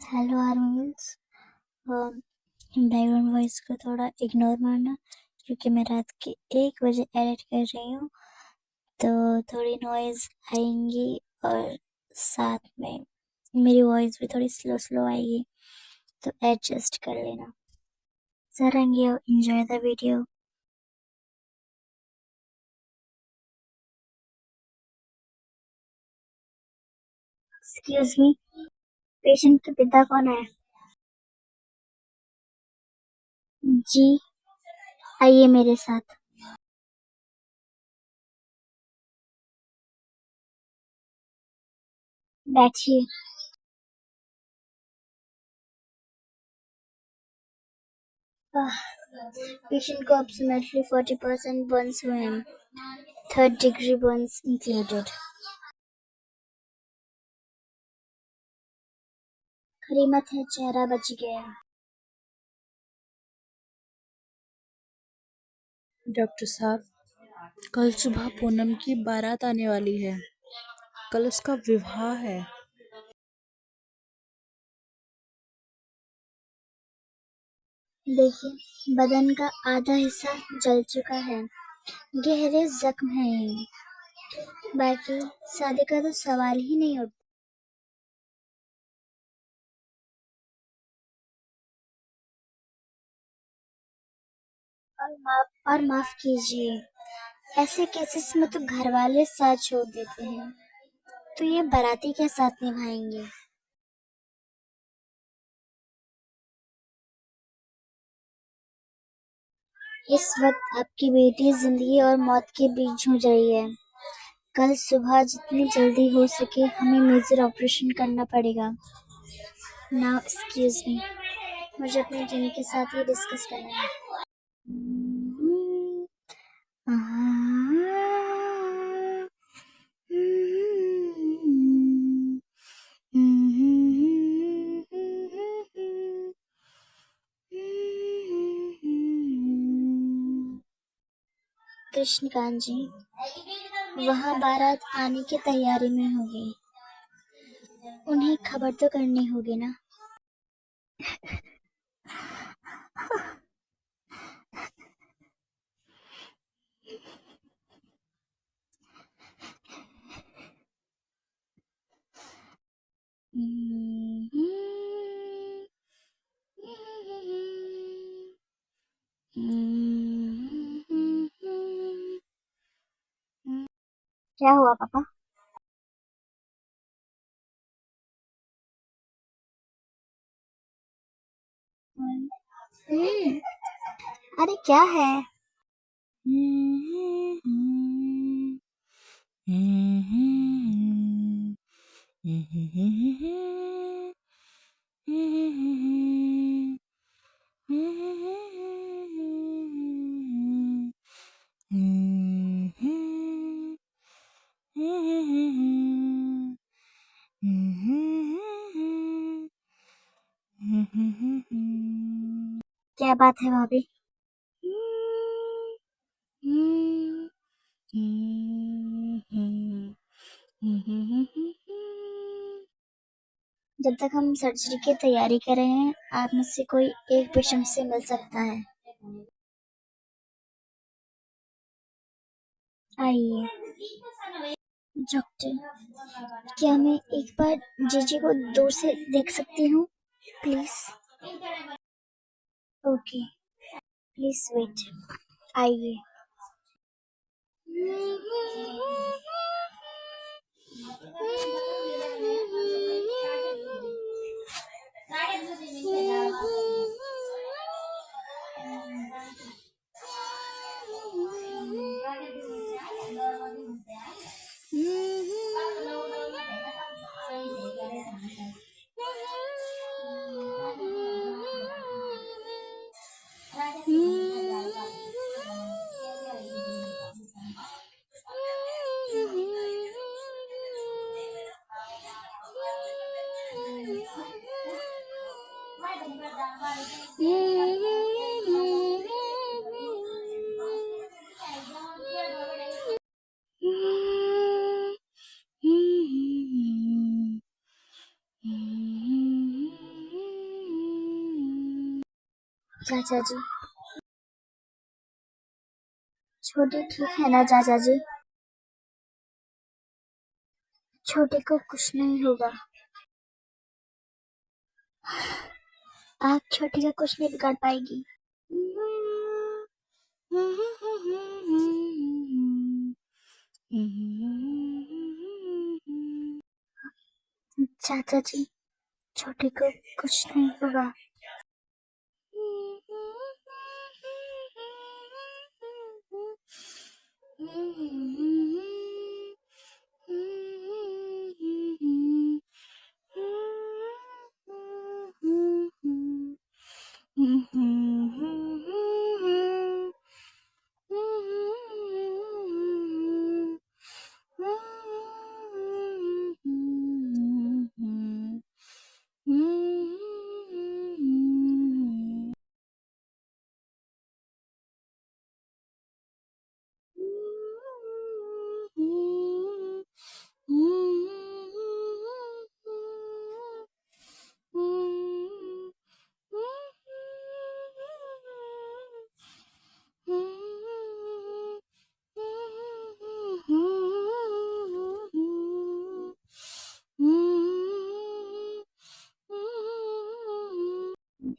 Hello आर्मल्स। Background voice को थोड़ा ignore मारना क्योंकि मैं रात के 1 बजे एडिट कर रही हूँ, तो थोड़ी नॉइज आएंगी और साथ में मेरी वॉइस भी थोड़ी स्लो स्लो आएगी, तो एडजस्ट कर लेना। Sarangi, enjoy the video. Excuse me, patient के पिता कौन है? जी, आइए मेरे साथ। बैठिए। पेशेंट को अप्रोक्सीमेटली 40% बर्न्स हुए हैं, 3rd degree burns included. करीमत है, चेहरा बच गया। डॉक्टर साहब, कल सुबह पूनम की बारात आने वाली है। कल उसका विवाह है। देखिए, बदन का आधा हिस्सा जल चुका है, गहरे जख्म हैं। बाकी शादी का तो सवाल ही नहीं उठता। और माफ कीजिए, ऐसे केसेस में तो घर वाले साथ छोड़ देते हैं, तो ये बाराती के साथ निभाएंगे? इस वक्त आपकी बेटी जिंदगी और मौत के बीच जूझ रही है। कल सुबह जितनी जल्दी हो सके हमें मेजर ऑपरेशन करना पड़ेगा। नाउ एक्सक्यूज मी, मुझे अपने टीम के साथ ये डिस्कस करना है। कृष्णकांत जी, वहाँ बारात आने की तैयारी में होगी, उन्हें खबर तो करनी होगी ना। क्या हुआ पापा? हम्म, अरे क्या है? क्या बात है भाभी? जब तक हम सर्जरी की तैयारी कर रहे हैं, आप में से कोई एक पेशेंट से मिल सकता है। आइए। डॉक्टर, क्या मैं एक बार जीजी को दूर से देख सकती हूँ, प्लीज? Okay, please wait. आइए। चाचा जी, छोटी ठीक है ना चाचा जी? छोटे को कुछ नहीं होगा। आप छोटी का कुछ नहीं बिगाड़ पाएगी। चाचा जी, छोटे को कुछ नहीं होगा।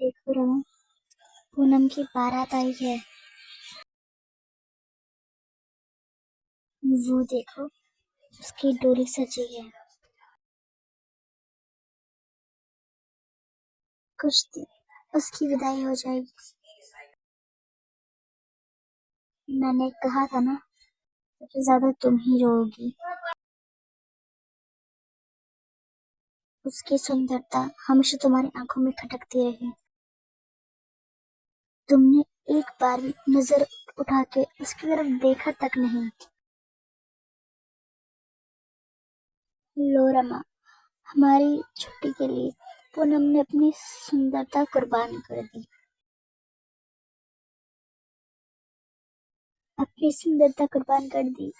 देखो रमा, पूनम की बारात आई है। वो देखो, उसकी डोली सजी है। कुछ दिन उसकी विदाई हो जाएगी। मैंने कहा था ना, सबसे ज्यादा तुम ही रोओगी। उसकी सुंदरता हमेशा तुम्हारी आंखों में खटकती रही। तुमने एक बार भी नजर उठा के उसकी तरफ देखा तक नहीं। लो रमा, हमारी छुट्टी के लिए पूनम ने अपनी सुंदरता कुर्बान कर दी। अपनी सुंदरता कुर्बान कर दी।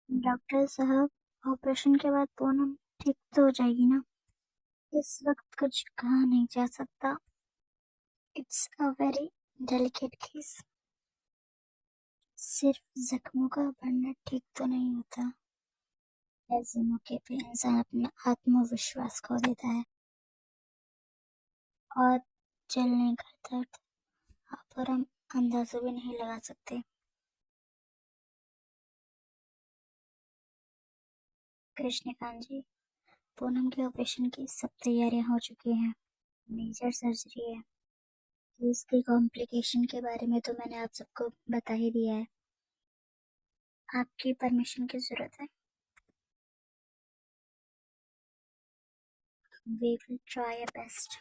डॉक्टर साहब, ऑपरेशन के बाद पूनम ठीक तो हो जाएगी ना? इस वक्त कुछ कहा नहीं जा सकता। It's a very delicate case. सिर्फ जख्मों का बढ़ना ठीक तो नहीं होता। ऐसे मौके पे इंसान अपना आत्मविश्वास खो देता है और जलने का दर्द आप और हम अंदाजों भी नहीं लगा सकते। कृष्णकांत जी, पूनम के ऑपरेशन की सब तैयारियां हो चुकी हैं। मेजर सर्जरी है। इसके कॉम्प्लिकेशन के बारे में तो मैंने आप सबको बता ही दिया है। आपकी परमिशन की जरूरत है। We will try our best.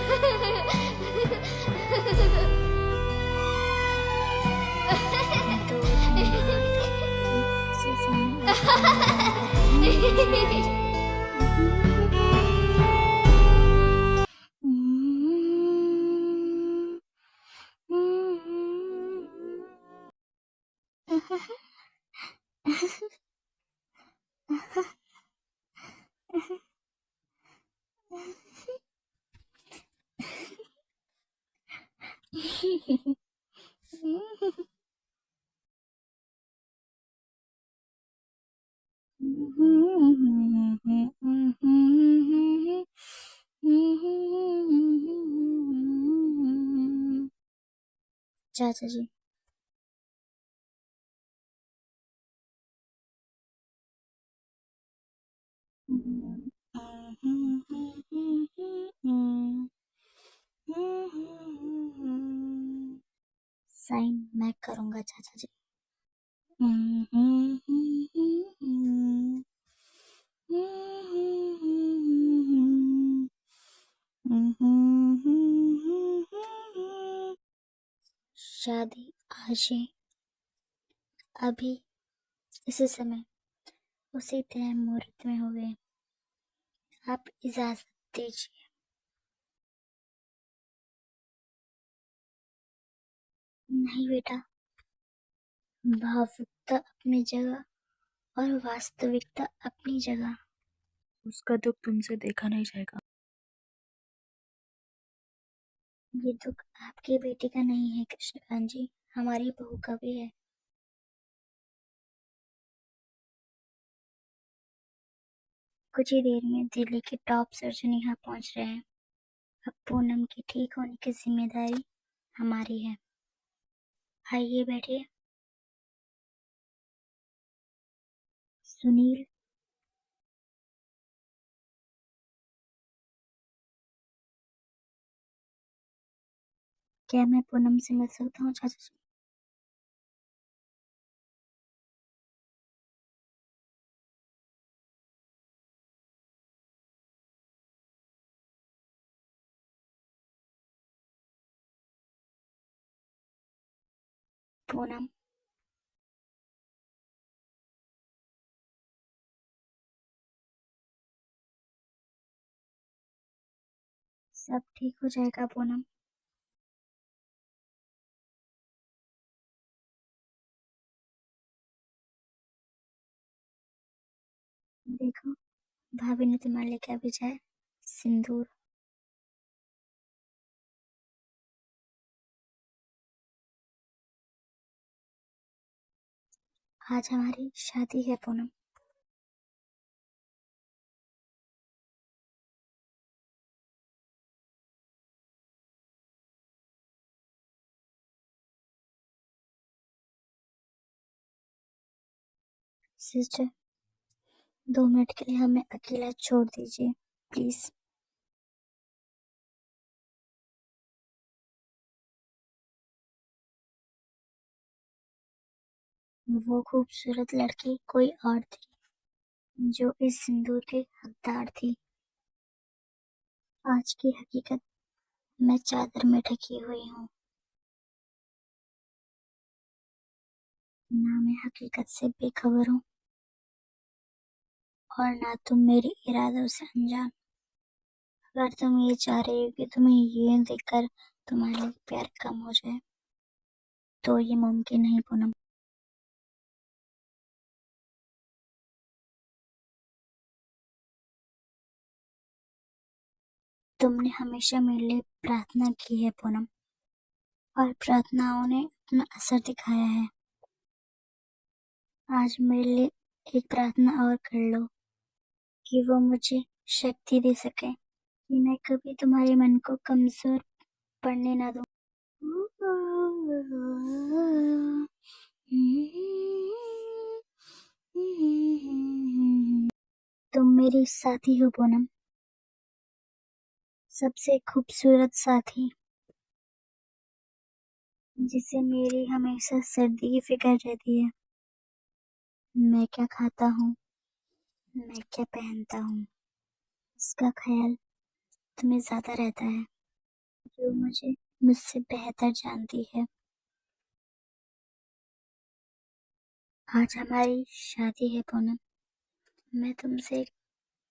दो धन्यवाद एक से समय आपका नाम चाचा जी, साइन मैं करूंगा चाचा जी। शादी आज ही, अभी, इसी समय, उसी तय मुहूर्त में हो गए। आप इजाजत दीजिए। नहीं बेटा, भावुकता अपनी जगह और वास्तविकता अपनी जगह। उसका दुख तुमसे देखा नहीं जाएगा। ये दुख आपकी बेटी का नहीं है कृष्णकांत जी, हमारी बहू का भी है। कुछ ही देर में दिल्ली के टॉप सर्जन यहाँ पहुंच रहे हैं। अब पूनम के ठीक होने की जिम्मेदारी हमारी है। आइए बैठिए। सुनील, क्या मैं पूनम से मिल सकता हूँ चाचा जी? पूनम, सब ठीक हो जाएगा पूनम। देखो, भाभी ने तुम्हारे लिए क्या भेजा है, सिंदूर। आज हमारी शादी है पूनम। सिस्टर, 2 मिनट के लिए हमें अकेला छोड़ दीजिए प्लीज। वो खूबसूरत लड़की कोई और थी, जो इस सिंदूर की हकदार थी। आज की हकीकत, मैं चादर में ढकी हुई हूँ। ना मैं हकीकत से बेखबर हूँ और ना तुम मेरे इरादों से अनजान। अगर तुम ये चाह रही हो कि तुम्हें ये देखकर तुम्हारे लिए प्यार कम हो जाए, तो ये मुमकिन नहीं पूनम। तुमने हमेशा मेरे लिए प्रार्थना की है पूनम, और प्रार्थनाओं ने अपना असर दिखाया है। आज मेरे लिए एक प्रार्थना और कर लो, कि वो मुझे शक्ति दे सके, कि मैं कभी तुम्हारे मन को कमजोर पड़ने ना दूं। तुम मेरी साथी हो पूनम, सबसे खूबसूरत साथी, जिसे मेरी हमेशा सर्दी की फिक्र रहती है। मैं क्या खाता हूँ, मैं क्या पहनता हूँ, इसका ख्याल तुम्हें ज्यादा रहता है, जो मुझे मुझसे बेहतर जानती है। आज हमारी शादी है पूनम। मैं तुमसे एक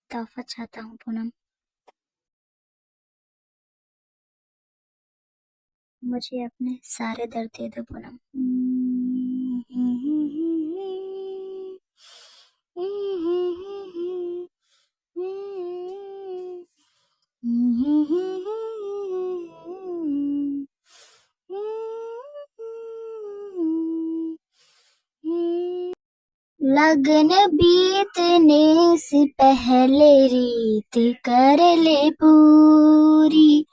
तोहफा चाहता हूँ पूनम। मुझे अपने सारे दर्द दे दो पूनम। लगन बीतने से पहले रीत कर ले पूरी,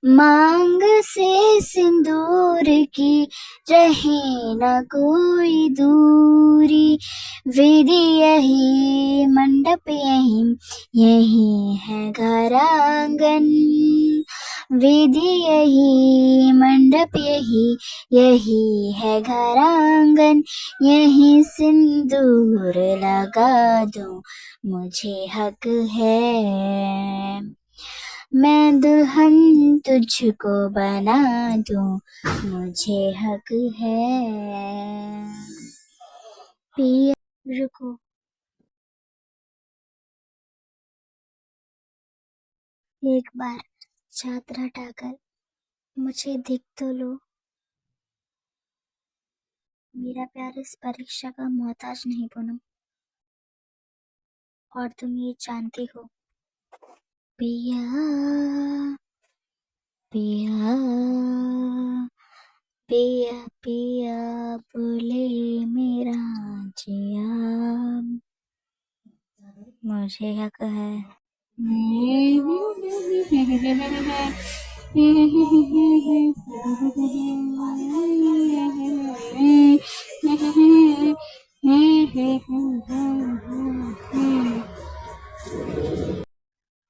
मांग से सिंदूर की रहे न कोई दूरी। विधि यही, मंडप यही, यही है घर आंगन। विधि यही, मंडप यही, यही है घर आंगन। यही सिंदूर लगा दूं, मुझे हक है। मैं दुल्हन तुझको बना दूं, मुझे हक है पिया। रुको, एक बार चादर हटाकर मुझे देख तो लो। मेरा प्यार इस परीक्षा का मोहताज नहीं पूनम, और तुम ये जानती हो। पिया पिया पिया पिया बोले मेरा जिया, मुझे हक है।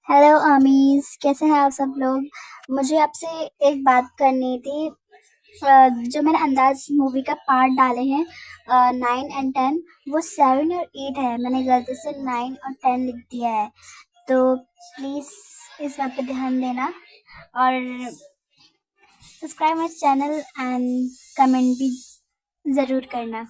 हेलो आमीज, कैसे हैं आप सब लोग। मुझे आपसे एक बात करनी थी। जो मैंने अंदाज मूवी का पार्ट डाले हैं 9 और 10, वो 7 और 8 है। मैंने गलती से 9 और 10 लिख दिया है, तो प्लीज़ इस बात पे ध्यान देना और subscribe my channel and comment भी ज़रूर करना।